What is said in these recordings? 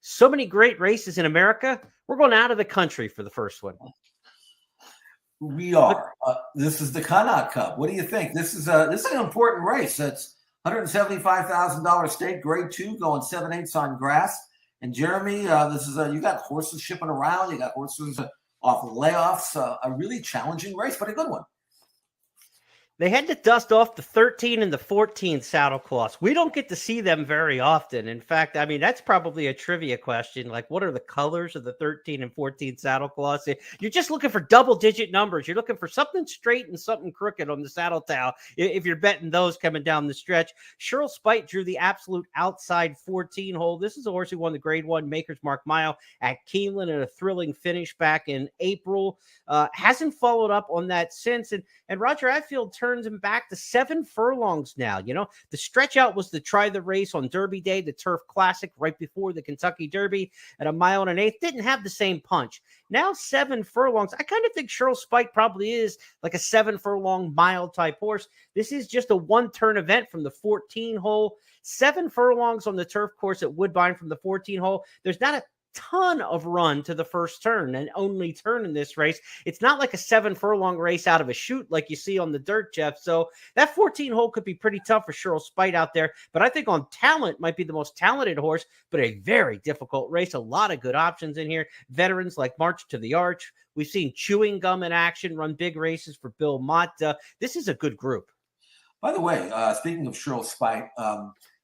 So many great races in America. We're going out of the country for the first one. We are. This is the Connaught Cup. What do you think? This is an important race. It's $175,000 stake, grade 2, going 7/8 on grass. And Jeremy, this is you got horses shipping around. You got horses off of layoffs. A really challenging race, but a good one. They had to dust off the 13 and the 14 saddle cloths. We don't get to see them very often. In fact, I mean, that's probably a trivia question. Like, what are the colors of the 13 and 14 saddle cloths? You're just looking for double-digit numbers. You're looking for something straight and something crooked on the saddle towel if you're betting those coming down the stretch. Cheryl Spite drew the absolute outside 14 hole. This is a horse who won the Grade 1 Maker's Mark Mile at Keeneland in a thrilling finish back in April. Hasn't followed up on that since. And Roger Atfield turns him back to 7 furlongs now. You know, the stretch out was to try the race on Derby Day, the Turf Classic right before the Kentucky Derby at 1 1/8. Didn't have the same punch. Now 7 furlongs. I kind of think Cheryl Spite probably is like a 7 furlong mile type horse. This is just a one-turn event from the 14 hole. 7 furlongs on the turf course at Woodbine from the 14 hole. There's not a ton of run to the first turn and only turn in this race. It's not like a 7 furlong race out of a chute like you see on the dirt, Jeff. So that 14 hole could be pretty tough for Cheryl Spite out there. But I think on talent might be the most talented horse, but a very difficult race. A lot of good options in here. Veterans like March to the Arch. We've seen Chewing Gum in action, run big races for Bill Mott. This is a good group. By the way, speaking of Cheryl Spite,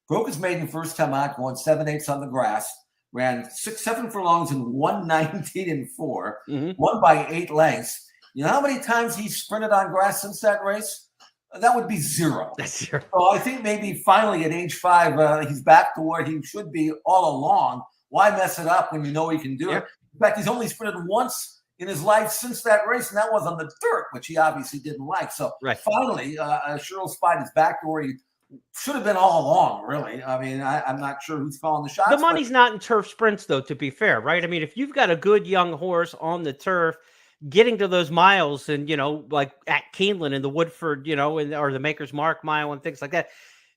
broke his maiden first time out, going 7/8 on the grass. Ran 7 furlongs in 1:19.4, won by 8 lengths. You know how many times he sprinted on grass since that race? That would be 0. That's 0. So I think maybe finally at age 5, he's back to where he should be all along. Why mess it up when you know he can do it? In fact, he's only sprinted once in his life since that race, and that was on the dirt, which he obviously didn't like. So finally, Cheryl Spite is back to where he should have been all along, really. I mean, I'm not sure who's calling the shots. The money's not in turf sprints, though, to be fair, right? I mean, if you've got a good young horse on the turf, getting to those miles and, you know, like at Keeneland and the Woodford, you know, or the Maker's Mark Mile and things like that.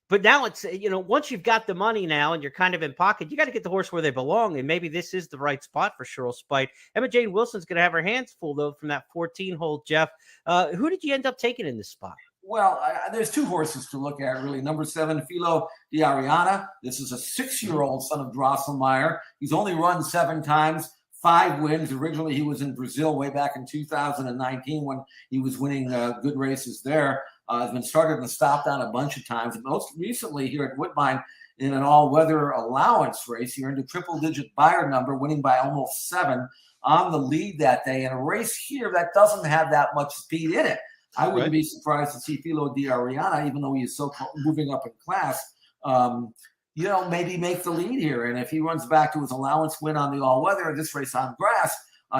But now it's, you know, once you've got the money now and you're kind of in pocket, you got to get the horse where they belong. And maybe this is the right spot for Cheryl Spite. Emma Jane Wilson's going to have her hands full, though, from that 14 hole, Jeff. Who did you end up taking in this spot? Well, there's 2 horses to look at, really. Number 7, Filo di Ariana. This is a 6-year-old son of Drosselmeyer. He's only run 7 times, 5 wins. Originally, he was in Brazil way back in 2019 when he was winning good races there. Has been started and stopped out a bunch of times. Most recently here at Woodbine in an all-weather allowance race. He earned a triple-digit buyer number, winning by almost 7 on the lead that day. In a race here that doesn't have that much speed in it. I wouldn't be surprised to see Filo di Ariana, even though he is so moving up in class, you know, maybe make the lead here. And if he runs back to his allowance win on the all-weather, this race on grass,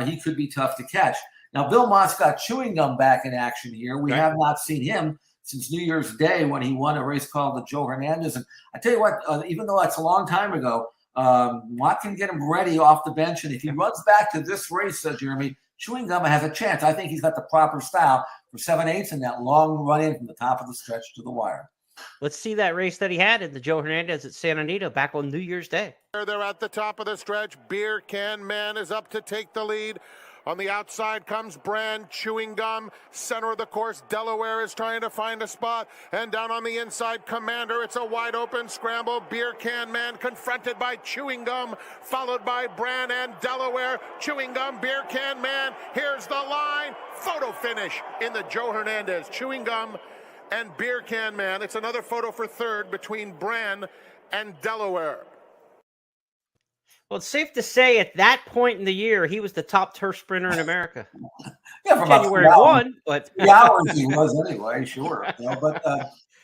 he could be tough to catch. Now, Bill Mott's got Chewing Gum back in action here. We have not seen him since New Year's Day when he won a race called the Joe Hernandez. And I tell you what, even though that's a long time ago, Mott can get him ready off the bench. And if he runs back to this race, Jeremy, Chewing Gum has a chance. I think he's got the proper style for 7/8 and that long run in from the top of the stretch to the wire. Let's see that race that he had in the Joe Hernandez at Santa Anita back on New Year's Day. They're at the top of the stretch. Beer Can Man is up to take the lead. On the outside comes Brand, Chewing Gum. Center of the course, Delaware is trying to find a spot. And down on the inside, Commander. It's a wide open scramble. Beer Can Man confronted by Chewing Gum, followed by Brand and Delaware. Chewing Gum, Beer Can Man. Here's the line. Photo finish in the Joe Hernandez. Chewing Gum and Beer Can Man. It's another photo for third between Brand and Delaware. Well, it's safe to say at that point in the year, he was the top turf sprinter in America. Yeah, for January 1, but 3 hours he was anyway, sure. You know, but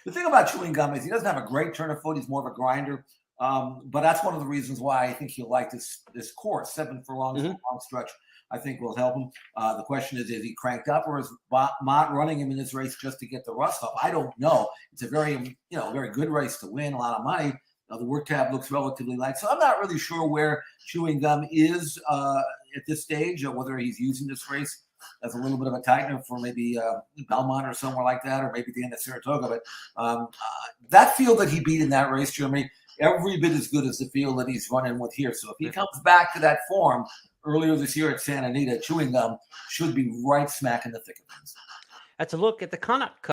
the thing about Chewing Gum is he doesn't have a great turn of foot. He's more of a grinder. But that's one of the reasons why I think he'll like this course. 7 furlongs, long stretch, I think will help him. The question is he cranked up or is Mott running him in this race just to get the rust off? I don't know. It's a very, very good race to win, a lot of money. The work tab looks relatively light. So I'm not really sure where Chewing Gum is at this stage, or whether he's using this race as a little bit of a tightener for maybe Belmont or somewhere like that, or maybe the end of Saratoga. But that field that he beat in that race, Jeremy, every bit as good as the field that he's running with here. So if he comes back to that form earlier this year at Santa Anita, Chewing Gum should be right smack in the thick of things. That's a look at the Connaught